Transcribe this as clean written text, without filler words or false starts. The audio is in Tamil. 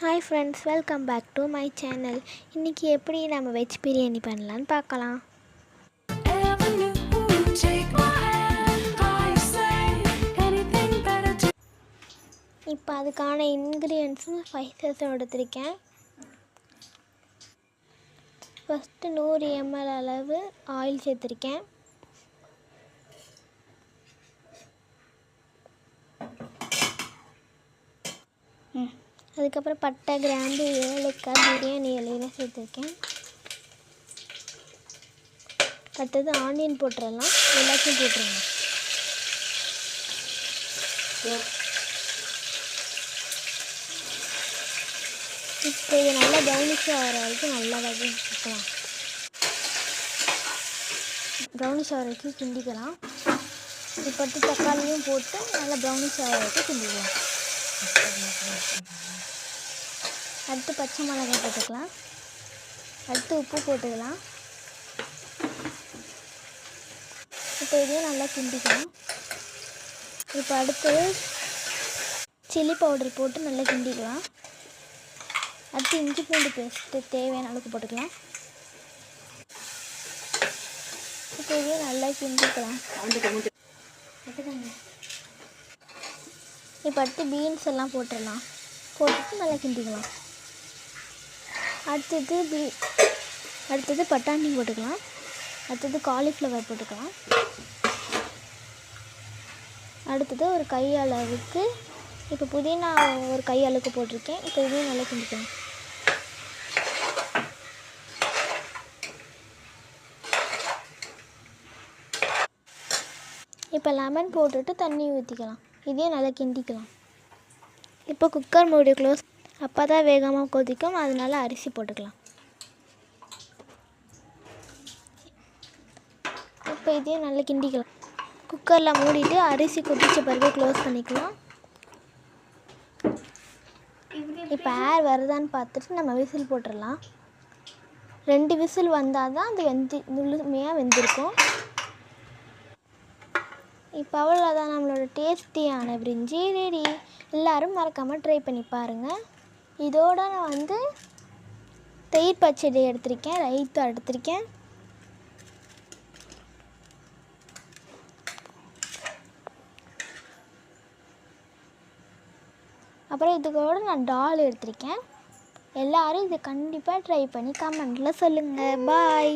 Hi friends, welcome back to my channel. இன்னைக்கு எப்படி நம்ம வெஜ் பிரியாணி பண்ணலாம்னு பார்க்கலாம். இப்போ அதுக்கான இன்கிரியன்ட்ஸும் ஸ்பைசஸும் எடுத்திருக்கேன். ஃபஸ்ட்டு 100 ml அளவு ஆயில் சேர்த்துருக்கேன். அதுக்கப்புறம் பட்டை, கிராம்பு, ஏலக்காய், பிரியாணி இலையெல்லாம் சேர்த்துருக்கேன். அடுத்தது ஆனியன் போட்டுடலாம். எல்லாத்தையும் போட்டுருங்க. இப்போ இது நல்லா ப்ரௌனிஷ் ஆகிற வரைக்கும் நல்லா வதக்கிக்கலாம். ப்ரௌனிஷ் ஆகிற வரைக்கும் கிண்டிக்கலாம். இப்போ அடுத்து தக்காளியும் போட்டு நல்லா ப்ரௌனிஷ் ஆகிற வரைக்கும் கிண்டிக்கலாம். அடுத்து பச்சை மிளகாய் போட்டுக்கலாம். அடுத்து உப்பு போட்டுக்கலாம். இப்போ இதையும் நல்லா கிண்டிக்கலாம். இப்போ அடுத்து சில்லி பவுடர் போட்டு நல்லா கிண்டிக்கலாம். அடுத்து இஞ்சி பூண்டு பேஸ்ட்டு தேவையான அளவுக்கு போட்டுக்கலாம். இப்போ இதையும் நல்லா கிண்டிக்கலாம். இப்போ அடுத்து பீன்ஸ் எல்லாம் போட்டுடலாம். போட்டுட்டு நல்லா கிண்டிக்கலாம். அடுத்தது பட்டாணி போட்டுக்கலாம். அடுத்தது காலிஃப்ளவர் போட்டுக்கலாம். அடுத்தது ஒரு கை அளவுக்கு இப்போ புதினா ஒரு கை அளவுக்கு போட்டிருக்கேன். இப்போ இதையும் நல்லா கிண்டிக்கலாம். இப்போ லெமன் போட்டுட்டு தண்ணி ஊற்றிக்கலாம். இதையும் நல்லா கிண்டிக்கலாம். இப்போ குக்கர் மூடி க்ளோஸ். அப்போ தான் வேகமாக கொதிக்கும், அதனால அரிசி போட்டுக்கலாம். இப்போ இதையும் நல்லா கிண்டிக்கலாம். குக்கரில் மூடிட்டு அரிசி கொதிச்ச பிறகு க்ளோஸ் பண்ணிக்கலாம். இப்போ ஏர் வருதான்னு பார்த்துட்டு நம்ம விசில் போட்டுடலாம். 2 விசில் வந்தால் தான் அது முழுமையாக வெந்திருக்கும். இப்போ அவ்வளோதான், நம்மளோட டேஸ்டியான பிரிஞ்சி ரெடி. எல்லோரும் மறக்காமல் ட்ரை பண்ணி பாருங்கள். இதோட நான் தயிர் பச்சடி எடுத்திருக்கேன், ரைத்தா எடுத்திருக்கேன். அப்புறம் இதுக்கூட நான் டால் எடுத்திருக்கேன். எல்லோரும் இதை கண்டிப்பாக ட்ரை பண்ணி கமெண்ட்டில் சொல்லுங்கள். பாய்.